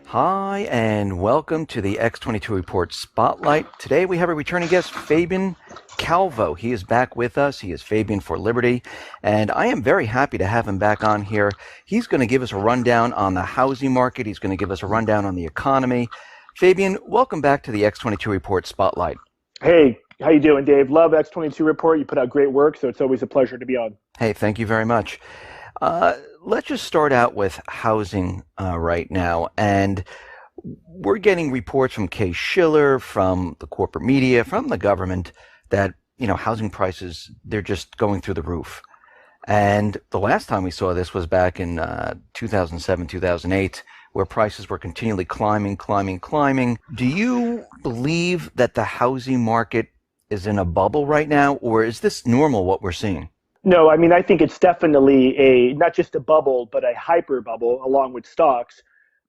Hi, and welcome to the X22 Report Spotlight. Today we have a returning guest, Fabian Calvo. He is back with us. He is Fabian for Liberty, and I am very happy to have him back on here. He's going to give us a rundown on the housing market. He's going to give us a rundown on the economy. Fabian, welcome back to the X22 Report Spotlight. Hey, how you doing, Dave? Love X22 Report. You put out great work, so it's always a pleasure to be on. Hey, thank you very much. Let's just start out with housing right now. And we're getting reports from Kay Schiller, from the corporate media, from the government that, housing prices, they're just going through the roof. And the last time we saw this was back in 2007, 2008, where prices were continually climbing. Do you believe that the housing market is in a bubble right now, or is this normal what we're seeing? No, I think it's definitely not just a bubble, but a hyper bubble along with stocks.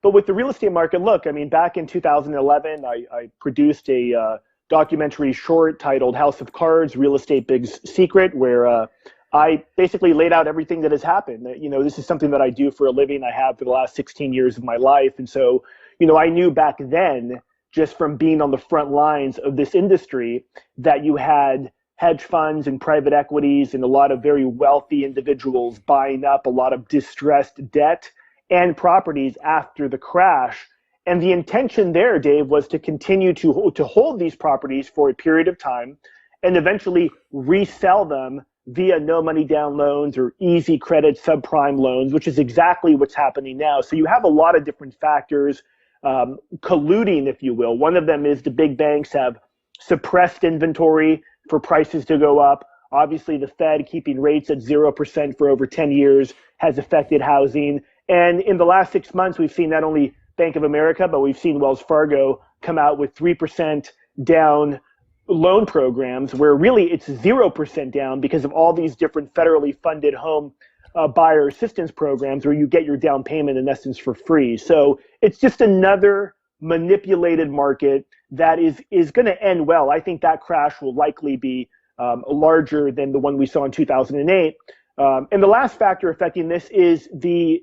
But with the real estate market, look, back in 2011, I produced a documentary short titled House of Cards, Real Estate Big Secret, where I basically laid out everything that has happened. This is something that I do for a living. I have for the last 16 years of my life. And so, I knew back then, just from being on the front lines of this industry, that you had hedge funds and private equities and a lot of very wealthy individuals buying up a lot of distressed debt and properties after the crash. And the intention there, Dave, was to continue to hold these properties for a period of time and eventually resell them via no money down loans or easy credit subprime loans, which is exactly what's happening now. So you have a lot of different factors colluding, if you will. One of them is the big banks have suppressed inventory for prices to go up. Obviously, the Fed keeping rates at 0% for over 10 years has affected housing. And in the last 6 months, we've seen not only Bank of America, but we've seen Wells Fargo come out with 3% down loan programs, where really it's 0% down because of all these different federally funded home buyer assistance programs where you get your down payment in essence for free. So it's just another manipulated market that is going to end well. I think that crash will likely be larger than the one we saw in 2008. And the last factor affecting this is the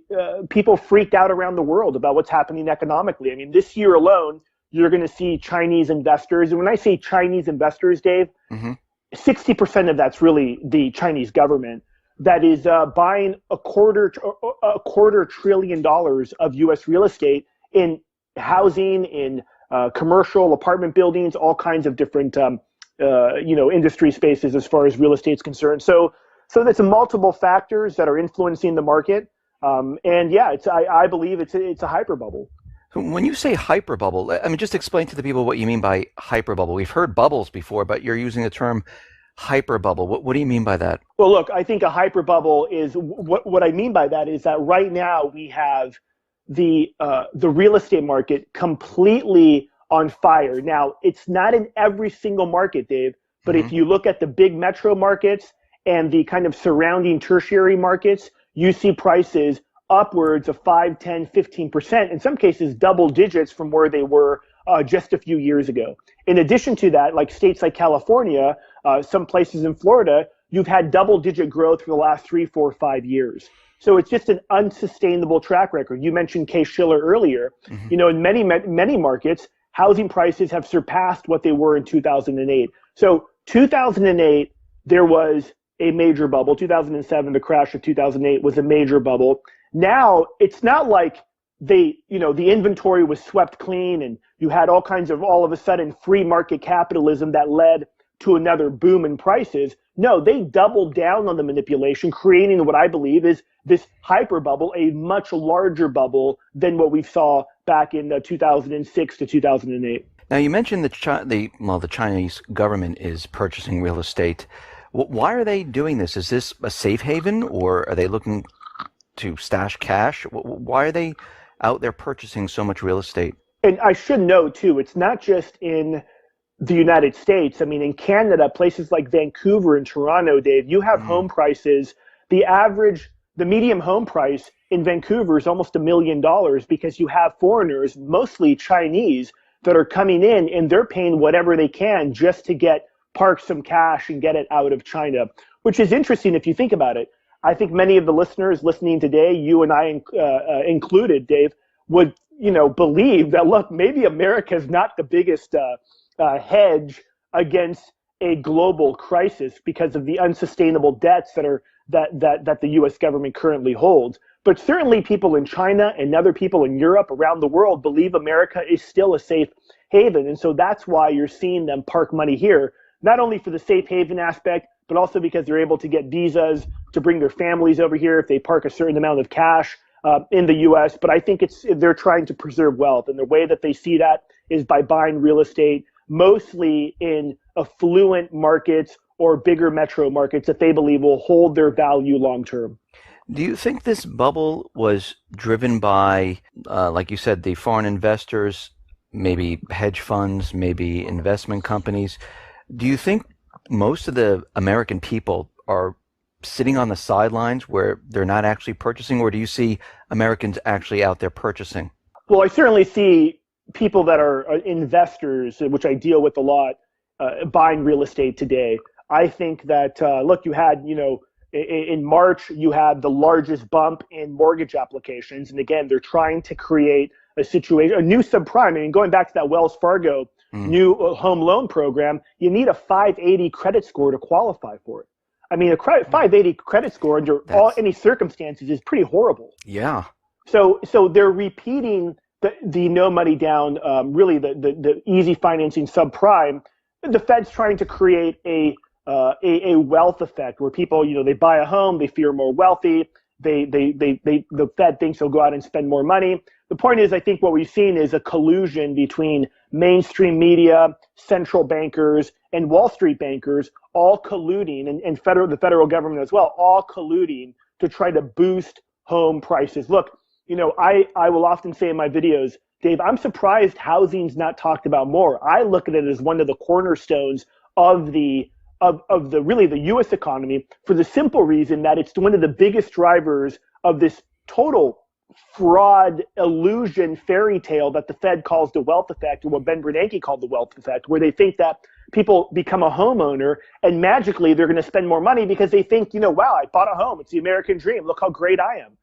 people freaked out around the world about what's happening economically. This year alone, you're going to see Chinese investors. And when I say Chinese investors, Dave, 60% of that's really the Chinese government that is buying a quarter $2 trillion of U.S. real estate in housing, in commercial apartment buildings, all kinds of different, industry spaces as far as real estate is concerned. So there's multiple factors that are influencing the market. I believe it's a hyper bubble. So when you say hyper bubble, just explain to the people what you mean by hyper bubble. We've heard bubbles before, but you're using the term hyper bubble. What do you mean by that? Well, look, I think a hyper bubble is what I mean by that is that right now we have the real estate market completely on fire. Now, it's not in every single market, Dave, but if you look at the big metro markets and the kind of surrounding tertiary markets, you see prices upwards of 5, 10, 15%, in some cases double digits from where they were just a few years ago. In addition to that, like states like California, some places in Florida, you've had double digit growth for the last 3, 4, 5 years. So it's just an unsustainable track record. You mentioned Kay Schiller earlier. In many markets, housing prices have surpassed what they were in 2008. So 2008, there was a major bubble. 2007, the crash of 2008 was a major bubble. Now, it's not like the inventory was swept clean and you had all of a sudden free market capitalism that led to another boom in prices. No, they doubled down on the manipulation, creating what I believe is this hyper bubble, a much larger bubble than what we saw back in 2006 to 2008. Now, you mentioned the Chinese government is purchasing real estate. Why are they doing this? Is this a safe haven, or are they looking to stash cash? Why are they out there purchasing so much real estate? And I should know, too, it's not just in the United States. In Canada, places like Vancouver and Toronto, Dave, you have home prices. The medium home price in Vancouver is almost $1 million because you have foreigners, mostly Chinese, that are coming in and they're paying whatever they can just to park some cash and get it out of China, which is interesting if you think about it. I think many of the listeners listening today, you and I included, Dave, would believe that, look, maybe America is not the biggest hedge against a global crisis because of the unsustainable debts that the U.S. government currently holds. But certainly people in China and other people in Europe, around the world, believe America is still a safe haven. And so that's why you're seeing them park money here, not only for the safe haven aspect, but also because they're able to get visas to bring their families over here if they park a certain amount of cash in the U.S. But I think they're trying to preserve wealth. And the way that they see that is by buying real estate, mostly in affluent markets or bigger metro markets that they believe will hold their value long term. Do you think this bubble was driven by, like you said, the foreign investors, maybe hedge funds, maybe investment companies? Do you think most of the American people are sitting on the sidelines where they're not actually purchasing, or do you see Americans actually out there purchasing? Well, I certainly see people that are investors, which I deal with a lot, buying real estate today. I think that, look, you had, in March, you had the largest bump in mortgage applications. And again, they're trying to create a situation, a new subprime. I mean, going back to that Wells Fargo new home loan program, you need a 580 credit score to qualify for it. I mean, a 580 credit score under any circumstances is pretty horrible. Yeah. So they're repeating the no money down, really the easy financing subprime. The Fed's trying to create a wealth effect where people, they buy a home, they feel more wealthy. The Fed thinks they'll go out and spend more money. The point is, I think what we've seen is a collusion between mainstream media, central bankers, and Wall Street bankers, all colluding, and the federal government as well, all colluding to try to boost home prices. Look, I will often say in my videos, Dave, I'm surprised housing's not talked about more. I look at it as one of the cornerstones of the U.S. economy, for the simple reason that it's one of the biggest drivers of this total fraud, illusion, fairy tale that the Fed calls the wealth effect, or what Ben Bernanke called the wealth effect, where they think that people become a homeowner and magically they're going to spend more money because they think, wow, I bought a home. It's the American dream. Look how great I am.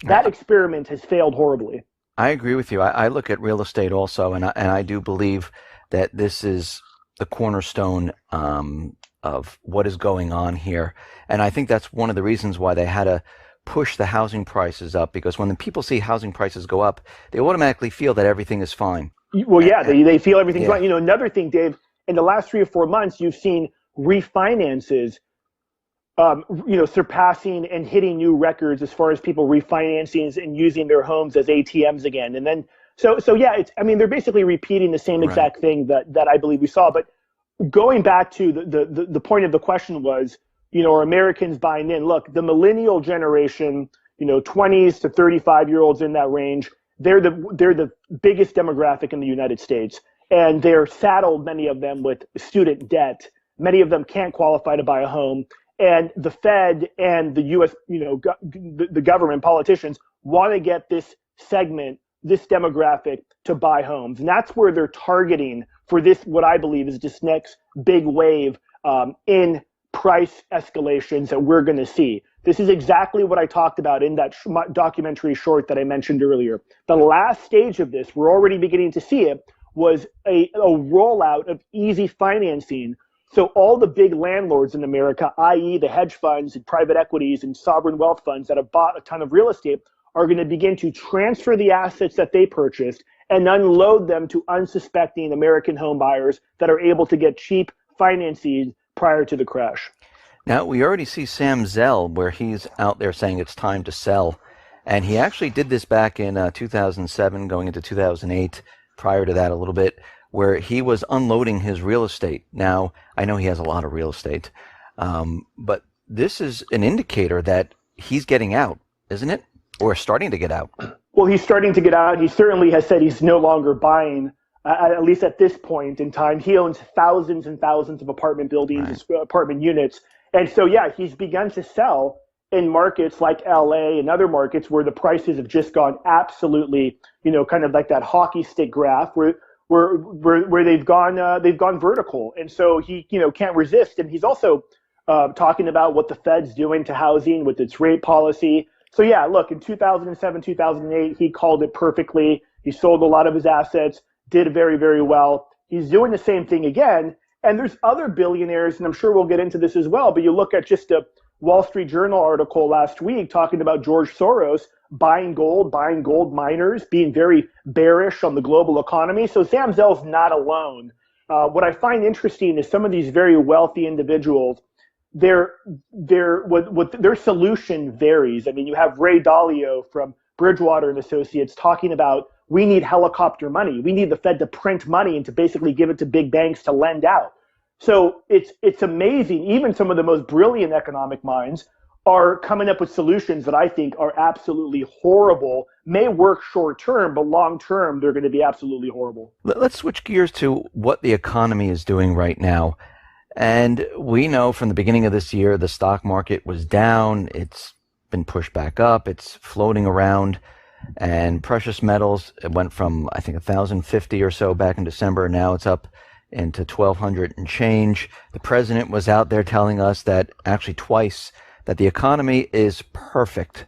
That experiment has failed horribly. I agree with you. I look at real estate also, and I do believe that this is the cornerstone of what is going on here. And I think that's one of the reasons why they had to push the housing prices up, because when the people see housing prices go up, they automatically feel that everything is fine. Well, yeah, they feel everything's fine. Another thing, Dave, in the last 3 or 4 months, you've seen refinances, surpassing and hitting new records as far as people refinancing and using their homes as ATMs again. And then, so yeah, they're basically repeating the same exact thing that I believe we saw. But going back to the point of the question was, are Americans buying in? Look, the millennial generation, 20s to 35-year-olds in that range, they're the biggest demographic in the United States. And they're saddled, many of them, with student debt. Many of them can't qualify to buy a home. And the Fed and the U.S., the government, politicians want to get this segment, this demographic, to buy homes. And that's where they're targeting for this, what I believe is this next big wave in price escalations that we're going to see. This is exactly what I talked about in that documentary short that I mentioned earlier. The last stage of this, we're already beginning to see it, was a rollout of easy financing. So all the big landlords in America, i.e. the hedge funds and private equities and sovereign wealth funds that have bought a ton of real estate, are going to begin to transfer the assets that they purchased and unload them to unsuspecting American home buyers that are able to get cheap financing prior to the crash. Now, we already see Sam Zell, where he's out there saying it's time to sell. And he actually did this back in 2007, going into 2008, prior to that a little bit, where he was unloading his real estate. Now, I know he has a lot of real estate, but this is an indicator that he's getting out, isn't it? Or starting to get out. Well, he's starting to get out. He certainly has said he's no longer buying, at least at this point in time. He owns thousands and thousands of apartment buildings, apartment units. And so, yeah, he's begun to sell in markets like LA and other markets where the prices have just gone absolutely, kind of like that hockey stick graph where they've gone vertical. And so he, can't resist. And he's also talking about what the Fed's doing to housing with its rate policy. So yeah, look, in 2007, 2008, he called it perfectly. He sold a lot of his assets, did very, very well. He's doing the same thing again. And there's other billionaires, and I'm sure we'll get into this as well, but you look at just a Wall Street Journal article last week talking about George Soros buying gold miners, being very bearish on the global economy. So Sam Zell's not alone. What I find interesting is some of these very wealthy individuals, their solution varies. I mean, you have Ray Dalio from Bridgewater and Associates talking about we need helicopter money. We need the Fed to print money and to basically give it to big banks to lend out. So it's amazing. Even some of the most brilliant economic minds are coming up with solutions that I think are absolutely horrible, may work short term, but long term, they're going to be absolutely horrible. Let's switch gears to what the economy is doing right now. And we know from the beginning of this year, the stock market was down. It's been pushed back up. It's floating around. And precious metals, it went from, I think, 1,050 or so back in December. Now it's up into 1,200 and change. The president was out there telling us that actually twice that the economy is perfect.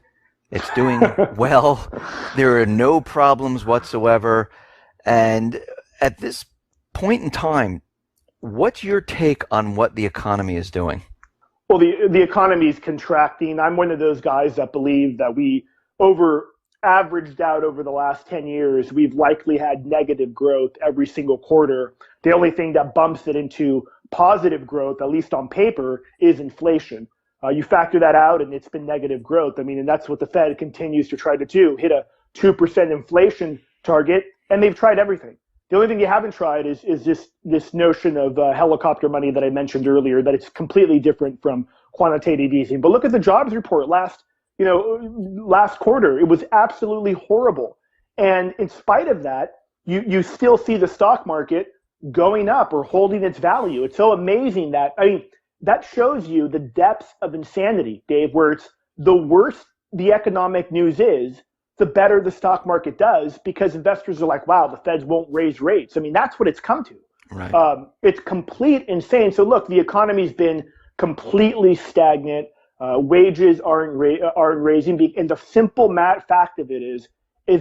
It's doing well. There are no problems whatsoever. And at this point in time, what's your take on what the economy is doing? Well, the economy is contracting. I'm one of those guys that believe that we averaged out over the last 10 years, we've likely had negative growth every single quarter. The only thing that bumps it into positive growth, at least on paper, is inflation. You factor that out and it's been negative growth. I mean, and that's what the Fed continues to try to do, hit a 2% inflation target, and they've tried everything. The only thing you haven't tried is this notion of helicopter money that I mentioned earlier, that it's completely different from quantitative easing. But look at the jobs report last quarter. It was absolutely horrible. And in spite of that, you still see the stock market going up or holding its value. It's so amazing that shows you the depths of insanity, Dave, where it's the worse the economic news is, the better the stock market does, because investors are like, wow, the Feds won't raise rates. I mean, that's what it's come to. Right. It's complete insane. So look, the economy's been completely stagnant. Wages aren't raising. And the simple fact of it is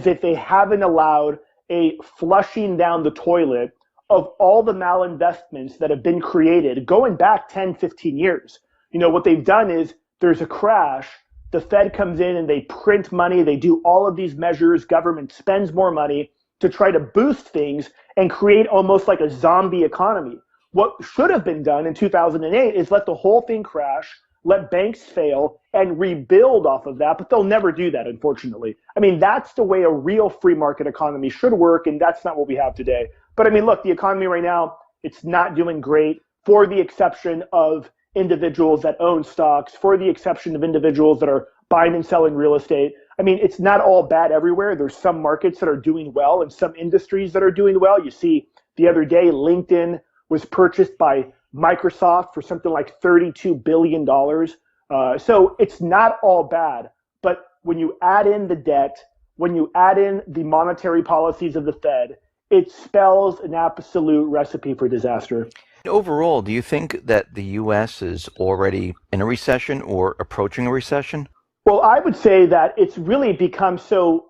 that they haven't allowed a flushing down the toilet of all the malinvestments that have been created going back 10, 15 years. What they've done is there's a crash. The Fed comes in and they print money. They do all of these measures. Government spends more money to try to boost things and create almost like a zombie economy. What should have been done in 2008 is let the whole thing crash, let banks fail, and rebuild off of that. But they'll never do that, unfortunately. I mean, that's the way a real free market economy should work, and that's not what we have today. But I mean, look, the economy right now, it's not doing great, for the exception of individuals that own stocks, for the exception of individuals that are buying and selling real estate. I mean, it's not all bad everywhere. There's some markets that are doing well and some industries that are doing well. You see, the other day, LinkedIn was purchased by Microsoft for something like $32 billion. So it's not all bad. But when you add in the debt, when you add in the monetary policies of the Fed, it spells an absolute recipe for disaster. Overall, do you think that the U.S. is already in a recession or approaching a recession? Well, I would say that it's really become so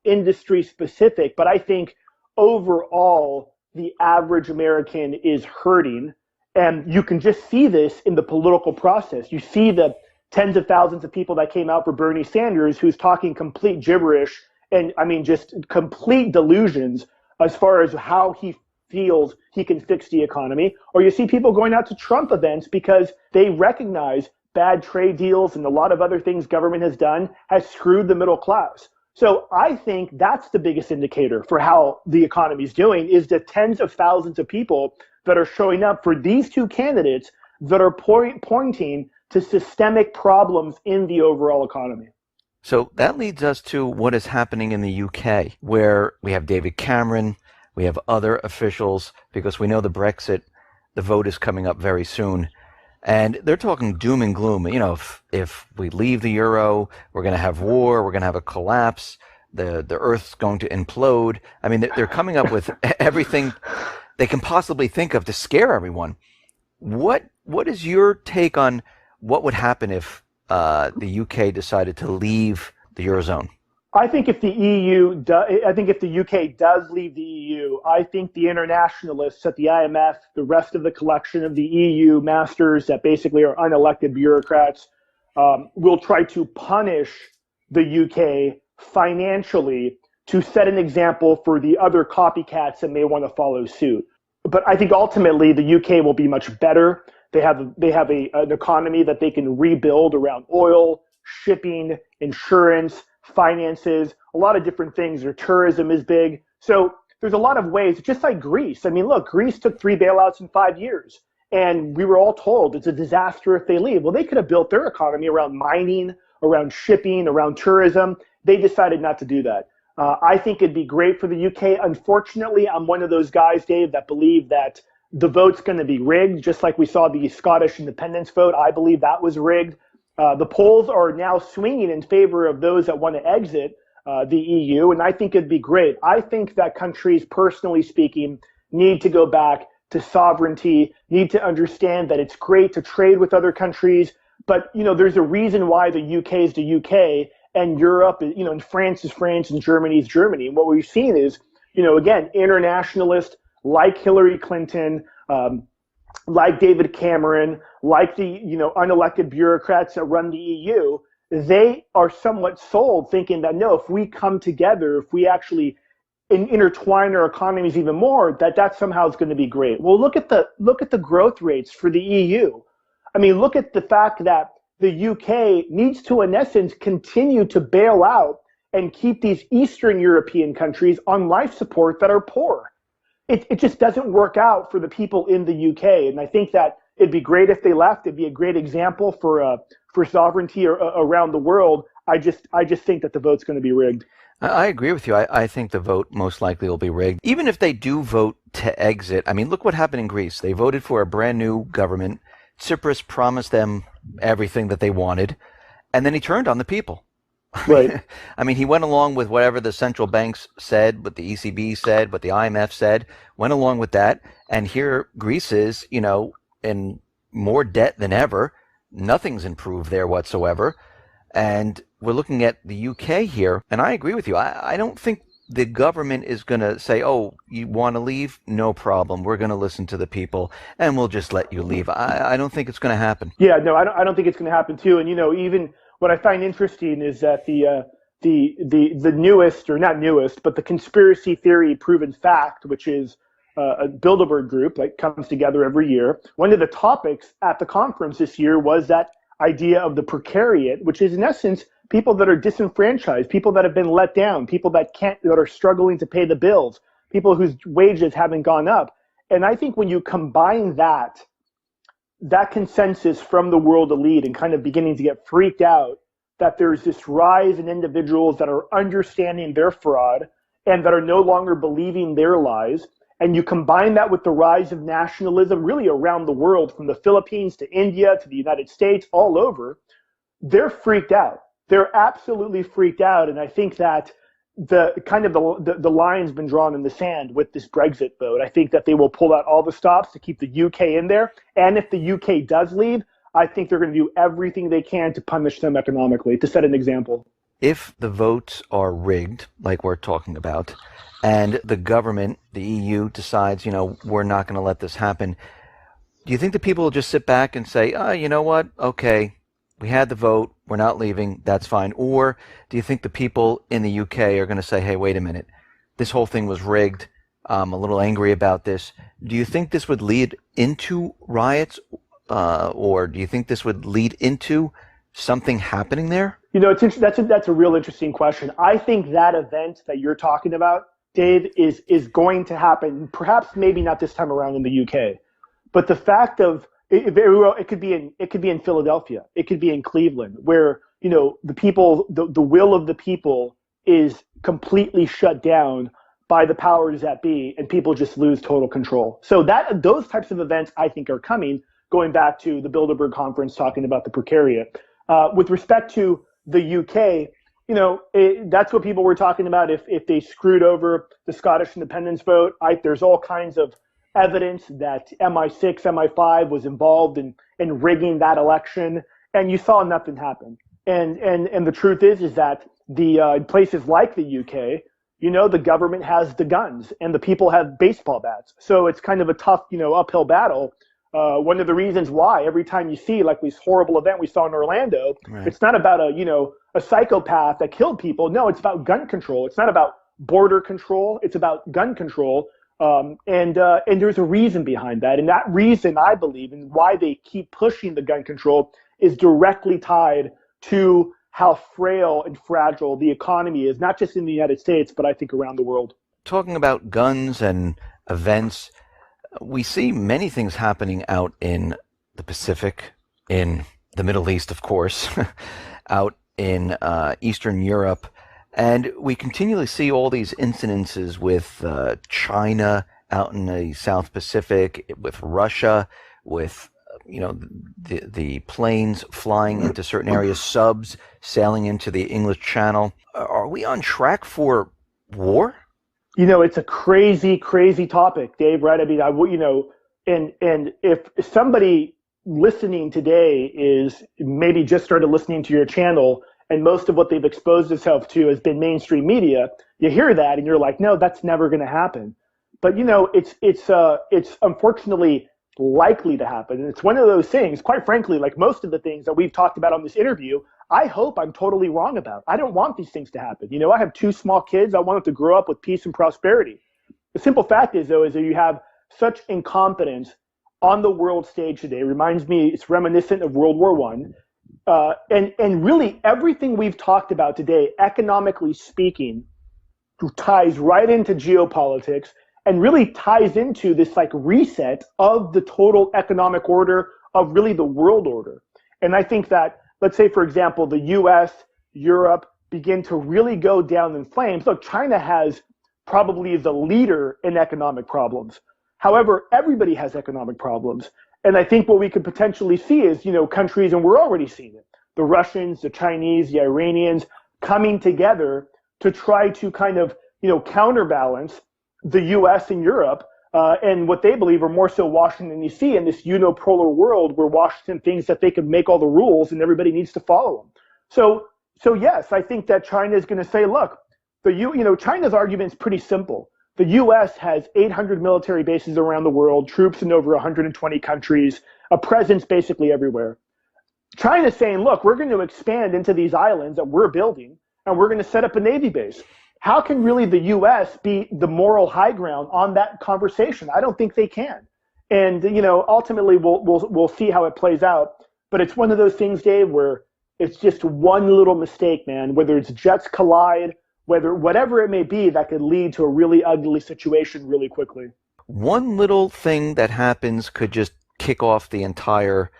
industry specific, but I think overall the average American is hurting, and you can just see this in the political process. You see the tens of thousands of people that came out for Bernie Sanders, who's talking complete gibberish and just complete delusions as far as how he feels he can fix the economy. Or you see people going out to Trump events because they recognize bad trade deals and a lot of other things government has done has screwed the middle class. So I think that's the biggest indicator for how the economy is doing, is the tens of thousands of people that are showing up for these two candidates that are pointing to systemic problems in the overall economy. So that leads us to what is happening in the UK, where we have David Cameron, we have other officials, because we know the vote is coming up very soon. And they're talking doom and gloom. If we leave the euro, we're going to have war, we're going to have a collapse, the earth's going to implode. I mean, they're coming up with everything they can possibly think of to scare everyone. What is your take on what would happen if the UK decided to leave the Eurozone? I think if the EU does, I think if the UK does leave the EU, I think the internationalists at the IMF, the rest of the collection of the EU masters that basically are unelected bureaucrats, will try to punish the UK financially to set an example for the other copycats that may want to follow suit. But I think ultimately the UK will be much better. An economy that they can rebuild around oil, shipping, insurance, finances, a lot of different things. Their tourism is big. So there's a lot of ways, just like Greece. I mean, look, Greece took 3 bailouts in 5 years. And we were all told it's a disaster if they leave. Well, they could have built their economy around mining, around shipping, around tourism. They decided not to do that. I think it'd be great for the UK. Unfortunately, I'm one of those guys, Dave, that believe that the vote's going to be rigged, just like we saw the Scottish independence vote. I believe that was rigged. The polls are now swinging in favor of those that want to exit the EU, and I think it'd be great. I think that countries, personally speaking, need to go back to sovereignty, need to understand that it's great to trade with other countries, but there's a reason why the UK is the UK and Europe, and France is France and Germany is Germany. And what we've seen is, again, internationalists like Hillary Clinton, like David Cameron, like the unelected bureaucrats that run the EU, they are somewhat sold thinking that no, if we come together, if we actually intertwine our economies even more, that somehow is going to be great. Well, look at the growth rates for the EU. I mean, look at the fact that the UK needs to, in essence, continue to bail out and keep these Eastern European countries on life support that are poor. It just doesn't work out for the people in the UK. And I think that it'd be great if they left. It'd be a great example for sovereignty around the world. I just think that the vote's going to be rigged. I agree with you. I think the vote most likely will be rigged. Even if they do vote to exit, I mean, look what happened in Greece. They voted for a brand new government. Tsipras promised them everything that they wanted, and then he turned on the people. Right. I mean, he went along with whatever the central banks said, what the ECB said, what the IMF said, went along with that. And here Greece is, in more debt than ever. Nothing's improved there whatsoever. And we're looking at the UK here, and I agree with you. I don't think the government is going to say, oh, you want to leave? No problem. We're going to listen to the people, and we'll just let you leave. I don't think it's going to happen. Yeah, no, I don't think it's going to happen, too. And, even what I find interesting is that the newest, or not newest, but the conspiracy theory proven fact, which is a Bilderberg group that comes together every year. One of the topics at the conference this year was that idea of the precariat, which is in essence people that are disenfranchised, people that have been let down, people that are struggling to pay the bills, people whose wages haven't gone up. And I think when you combine that consensus from the world elite and kind of beginning to get freaked out that there's this rise in individuals that are understanding their fraud and that are no longer believing their lies, and you combine that with the rise of nationalism really around the world, from the Philippines to India to the United States, all over, they're freaked out. They're absolutely freaked out. And I think that the line's been drawn in the sand with this Brexit vote. I think that they will pull out all the stops to keep the UK in there. And if the UK does leave, I think they're going to do everything they can to punish them economically, to set an example. If the votes are rigged, like we're talking about, and the government, the EU, decides, we're not going to let this happen, do you think the people will just sit back and say, oh, you know what? Okay, we had the vote. We're not leaving. That's fine. Or do you think the people in the UK are going to say, hey, wait a minute. This whole thing was rigged. I'm a little angry about this. Do you think this would lead into riots? Or do you think this would lead into something happening there? That's a real interesting question. I think that event that you're talking about, Dave, is going to happen, perhaps maybe not this time around in the UK. But the fact of it very well, it could be in Philadelphia, it could be in Cleveland, where the people, the will of the people is completely shut down by the powers that be, and people just lose total control. So those types of events, I think, are coming. Going back to the Bilderberg conference, talking about the precariat. With respect to the UK, that's what people were talking about. If they screwed over the Scottish independence vote, there's all kinds of evidence that MI6, MI5 was involved in rigging that election, and you saw nothing happen. And the truth is that in places like the UK, the government has the guns and the people have baseball bats. So it's kind of a tough, uphill battle. One of the reasons why every time you see like this horrible event we saw in Orlando, Right. it's not about a psychopath that killed people. No, it's about gun control. It's not about border control. It's about gun control. And there's a reason behind that. And that reason, I believe, and why they keep pushing the gun control is directly tied to how frail and fragile the economy is, not just in the United States, but I think around the world. Talking about guns and events, we see many things happening out in the Pacific, in the Middle East, of course, out in Eastern Europe. And we continually see all these incidences with China out in the South Pacific, with Russia, with the planes flying into certain areas, subs sailing into the English Channel. Are we on track for war? It's a crazy, crazy topic, Dave. Right? I mean, and if somebody listening today is maybe just started listening to your channel, and most of what they've exposed themselves to has been mainstream media, you hear that and you're like, no, that's never going to happen. But it's unfortunately likely to happen. And it's one of those things, quite frankly, like most of the things that we've talked about on this interview, I hope I'm totally wrong about. I don't want these things to happen. I have 2 small kids. I want them to grow up with peace and prosperity. The simple fact is, though, is that you have such incompetence on the world stage today. It reminds me, it's reminiscent of World War I. And really everything we've talked about today, economically speaking, ties right into geopolitics and really ties into this like reset of the total economic order of really the world order. And I think that, let's say, for example, the US, Europe begin to really go down in flames. Look, China has probably the leader in economic problems. However, everybody has economic problems. And I think what we could potentially see is, countries, and we're already seeing it, the Russians, the Chinese, the Iranians coming together to try to kind of, counterbalance the US and Europe and what they believe are more so Washington, D.C. in this unipolar world where Washington thinks that they can make all the rules and everybody needs to follow them. So yes, I think that China is going to say, look, China's argument is pretty simple. The U.S. has 800 military bases around the world, troops in over 120 countries, a presence basically everywhere. China's saying, look, we're going to expand into these islands that we're building, and we're going to set up a Navy base. How can really the U.S. be the moral high ground on that conversation? I don't think they can. And, ultimately we'll see how it plays out. But it's one of those things, Dave, where it's just one little mistake, man, whether it's jets collide, whatever it may be, that could lead to a really ugly situation really quickly. One little thing that happens could just kick off the entire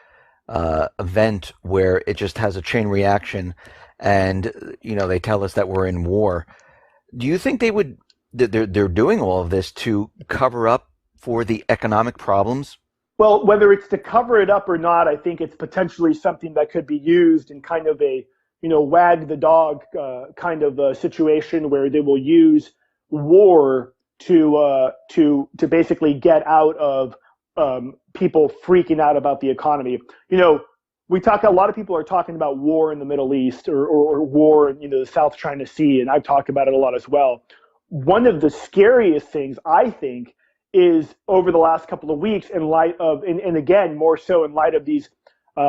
event, where it just has a chain reaction, and they tell us that we're in war. Do you think they're doing all of this to cover up for the economic problems? Well, whether it's to cover it up or not, I think it's potentially something that could be used in kind of a wag the dog kind of a situation where they will use war to basically get out of people freaking out about the economy. A lot of people are talking about war in the Middle East or war in the South China Sea, and I've talked about it a lot as well. One of the scariest things, I think, is over the last couple of weeks, in light of, and again more so in light of these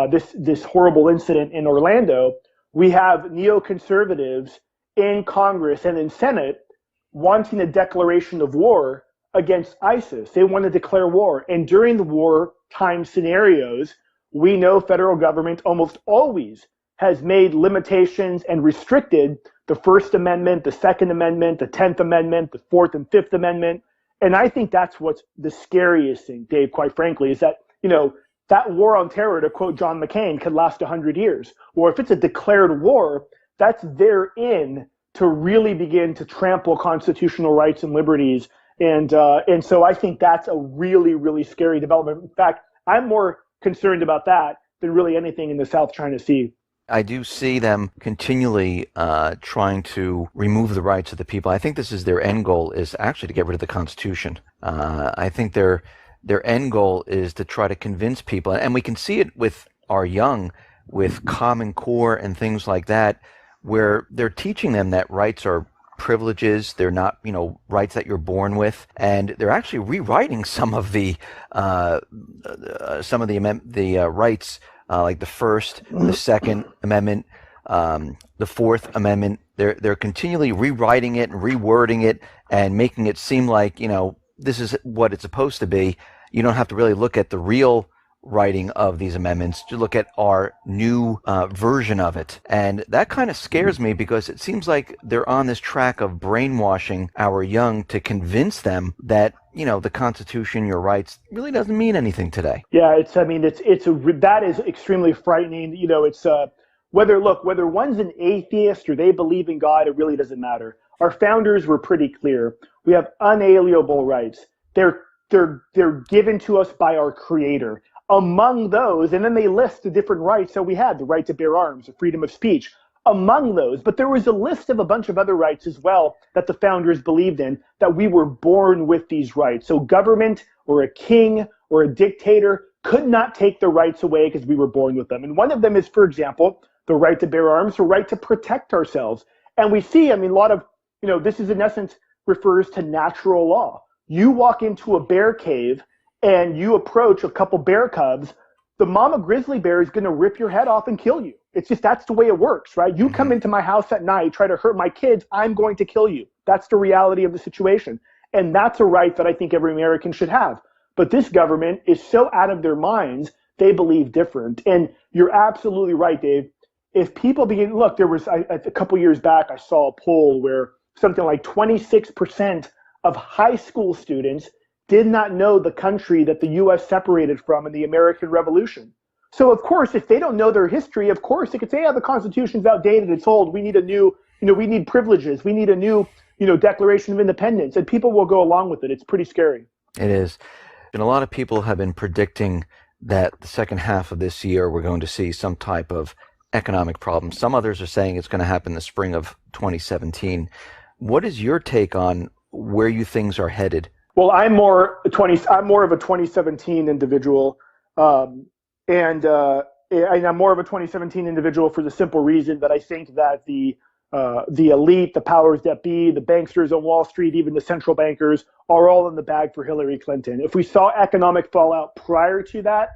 this horrible incident in Orlando, we have neoconservatives in Congress and in Senate wanting a declaration of war against ISIS. They want to declare war. And during the wartime scenarios, we know federal government almost always has made limitations and restricted the First Amendment, the Second Amendment, the 10th Amendment, the Fourth and Fifth Amendment. And I think that's what's the scariest thing, Dave, quite frankly, is that, that war on terror, to quote John McCain, could last 100 years. Or if it's a declared war, that's therein to really begin to trample constitutional rights and liberties. And so I think that's a really, really scary development. In fact, I'm more concerned about that than really anything in the South China Sea. I do see them continually trying to remove the rights of the people. I think this is their end goal, is actually to get rid of the Constitution. I think their end goal is to try to convince people, and we can see it with our young, with Common Core and things like that, where they're teaching them that rights are privileges. They're not, rights that you're born with, and they're actually rewriting some of the rights, like the First, the Second Amendment, the Fourth Amendment. They're continually rewriting it and rewording it and making it seem like this is what it's supposed to be. You don't have to really look at the real writing of these amendments to look at our new version of it. And that kind of scares me, because it seems like they're on this track of brainwashing our young to convince them that, the Constitution, your rights, really doesn't mean anything today. Yeah, that is extremely frightening. Whether one's an atheist or they believe in God, it really doesn't matter. Our founders were pretty clear. We have unalienable rights. They're given to us by our Creator. Among those, and then they list the different rights that we had: the right to bear arms, the freedom of speech, among those. But there was a list of a bunch of other rights as well that the founders believed in, that we were born with these rights. So government or a king or a dictator could not take the rights away because we were born with them. And one of them is, for example, the right to bear arms, the right to protect ourselves. And we see, a lot of, this is in essence refers to natural law. You walk into a bear cave and you approach a couple bear cubs, the mama grizzly bear is going to rip your head off and kill you. It's just, that's the way it works, right? You come into my house at night, try to hurt my kids, I'm going to kill you. That's the reality of the situation. And that's a right that I think every American should have. But this government is so out of their minds, they believe different. And you're absolutely right, Dave. If people begin, look, there was a couple years back, I saw a poll where something like 26% of high school students did not know the country that the U.S. separated from in the American Revolution. So, of course, if they don't know their history, of course, they could say, the Constitution's outdated, it's old, we need a new, we need privileges, we need a new, Declaration of Independence, and people will go along with it. It's pretty scary. It is. And a lot of people have been predicting that the second half of this year we're going to see some type of economic problem. Some others are saying it's going to happen the spring of 2017. What is your take on where you things are headed? Well, I'm more of a 2017 individual, and I'm more of a 2017 individual for the simple reason that I think that the elite, the powers that be, the banksters on Wall Street, even the central bankers, are all in the bag for Hillary Clinton. If we saw economic fallout prior to that,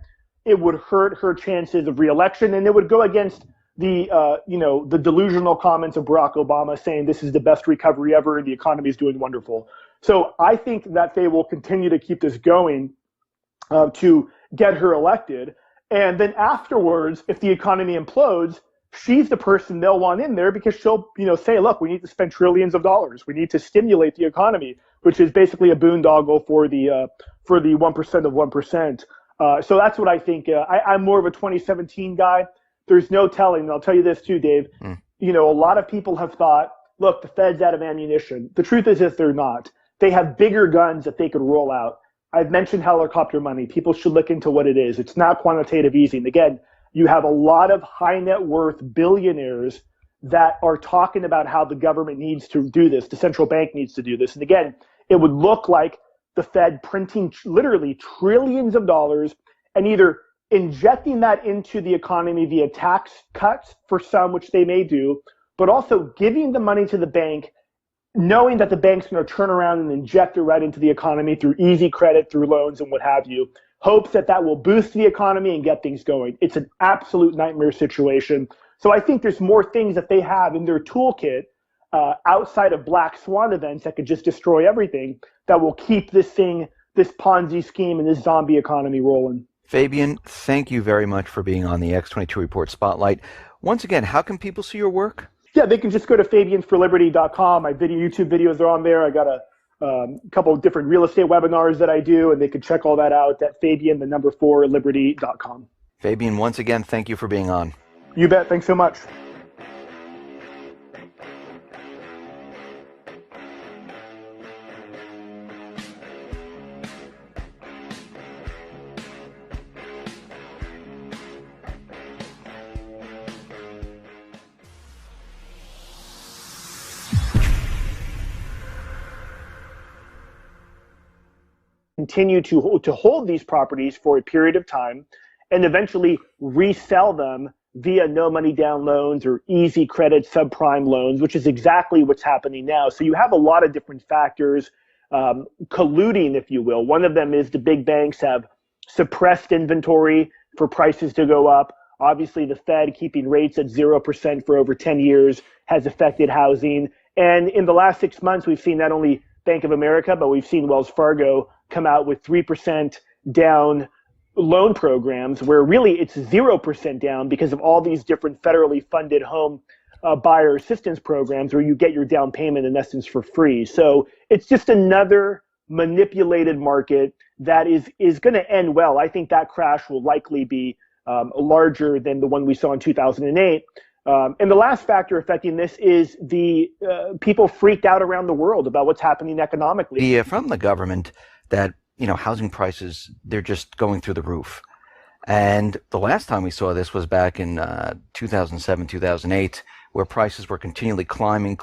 it would hurt her chances of reelection, and it would go against the delusional comments of Barack Obama saying this is the best recovery ever and the economy is doing wonderful. So I think that they will continue to keep this going to get her elected. And then afterwards, if the economy implodes, she's the person they'll want in there because she'll, say, look, we need to spend trillions of dollars. We need to stimulate the economy, which is basically a boondoggle for the 1% of 1%. So that's what I think. I'm more of a 2017 guy. There's no telling. And I'll tell you this too, Dave. A lot of people have thought, look, the Fed's out of ammunition. The truth is they're not. They have bigger guns that they could roll out. I've mentioned helicopter money. People should look into what it is. It's not quantitative easing. Again, you have a lot of high net worth billionaires that are talking about how the government needs to do this. The central bank needs to do this. And again, it would look like the Fed printing literally trillions of dollars and either injecting that into the economy via tax cuts for some, which they may do, but also giving the money to the bank, knowing that the bank's going to turn around and inject it right into the economy through easy credit, through loans and what have you, hopes that will boost the economy and get things going. It's an absolute nightmare situation. So I think there's more things that they have in their toolkit outside of black swan events that could just destroy everything that will keep this Ponzi scheme and this zombie economy rolling. Fabian, thank you very much for being on the X22 Report Spotlight. Once again, how can people see your work? Yeah, they can just go to fabiansforliberty.com. My YouTube videos are on there. I got a couple of different real estate webinars that I do, and they can check all that out at fabian4liberty.com. Fabian, once again, thank you for being on. You bet. Thanks so much. Continue to hold these properties for a period of time and eventually resell them via no money down loans or easy credit subprime loans, which is exactly what's happening now. So you have a lot of different factors colluding, if you will. One of them is the big banks have suppressed inventory for prices to go up. Obviously, the Fed keeping rates at 0% for over 10 years has affected housing. And in the last 6 months, we've seen not only Bank of America, but we've seen Wells Fargo come out with 3% down loan programs where really it's 0% down because of all these different federally funded home buyer assistance programs where you get your down payment in essence for free. So it's just another manipulated market that is going to end well. I think that crash will likely be larger than the one we saw in 2008. And the last factor affecting this is the people freaked out around the world about what's happening economically. From the government that, housing prices, they're just going through the roof. And the last time we saw this was back in 2007, 2008, where prices were continually climbing.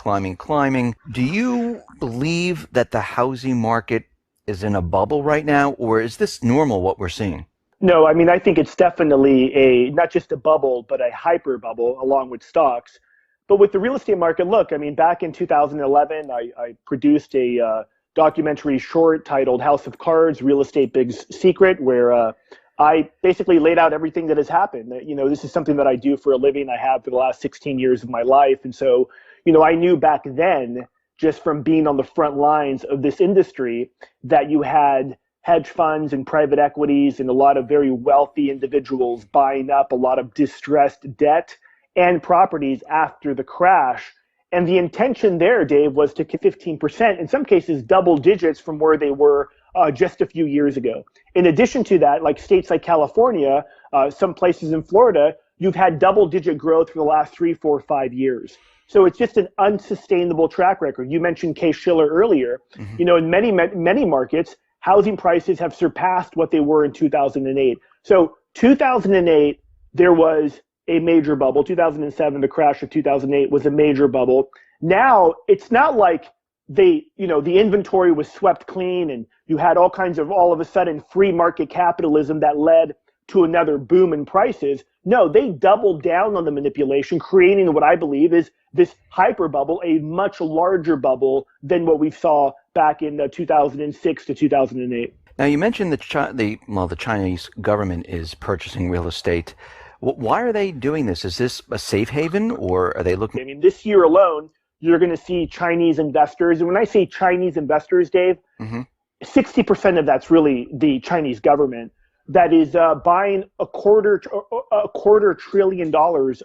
Do you believe that the housing market is in a bubble right now, or is this normal what we're seeing? No, I mean, I think it's definitely not just a bubble, but a hyper bubble along with stocks. But with the real estate market, look, I mean, back in 2011, I produced a documentary short titled House of Cards, Real Estate Big Secret, where I basically laid out everything that has happened. This is something that I do for a living. I have for the last 16 years of my life. And so, I knew back then, just from being on the front lines of this industry, that you had hedge funds and private equities and a lot of very wealthy individuals buying up a lot of distressed debt and properties after the crash. And the intention there, Dave, was to get 15%, in some cases double digits from where they were just a few years ago. In addition to that, like states like California, some places in Florida, you've had double digit growth for the last 3, 4, 5 years. So it's just an unsustainable track record. You mentioned Case-Shiller earlier. Mm-hmm. In many markets, housing prices have surpassed what they were in 2008. So 2008, there was a major bubble. 2007, the crash of 2008 was a major bubble. Now, it's not like the inventory was swept clean and you had all of a sudden free market capitalism that led to another boom in prices. No, they doubled down on the manipulation, creating what I believe is this hyper bubble, a much larger bubble than what we saw back in 2006 to 2008. Now, you mentioned the Chinese government is purchasing real estate. Why are they doing this? Is this a safe haven, or are they looking? I mean, this year alone, you're going to see Chinese investors. And when I say Chinese investors, Dave, mm-hmm. 60% of that's really the Chinese government that is buying a quarter $2 trillion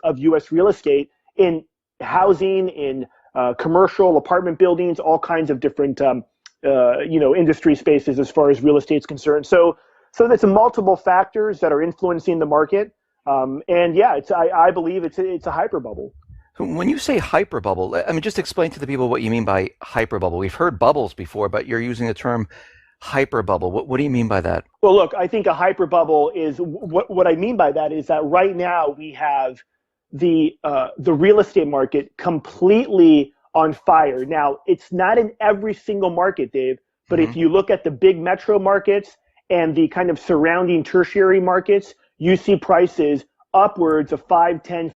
of U.S. real estate in housing, in commercial apartment buildings, all kinds of different industry spaces as far as real estate is concerned. So there's multiple factors that are influencing the market. I believe it's a hyper bubble. When you say hyper bubble, I mean, just explain to the people what you mean by hyper bubble. We've heard bubbles before, but you're using the term hyper bubble. What do you mean by that? Well, look, I think a hyper bubble is what I mean by that is that right now we have the real estate market completely on fire. Now, it's not in every single market, Dave, but mm-hmm. if you look at the big metro markets and the kind of surrounding tertiary markets, you see prices upwards of 5, 10.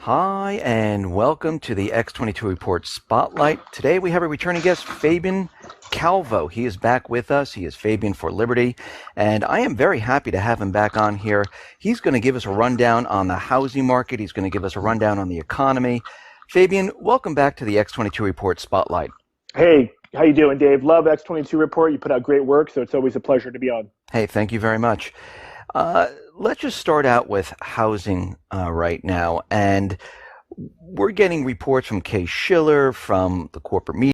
Hi, and welcome to the X22 Report Spotlight. Today we have a returning guest, Fabian Calvo. He is back with us. He is Fabian for Liberty, and I am very happy to have him back on here. He's going to give us a rundown on the housing market. He's going to give us a rundown on the economy. Fabian, welcome back to the X22 Report Spotlight. Hey, how you doing, Dave? Love X22 Report. You put out great work, so it's always a pleasure to be on. Hey, thank you very much. Let's just start out with housing right now. And we're getting reports from Case-Shiller, from the corporate media.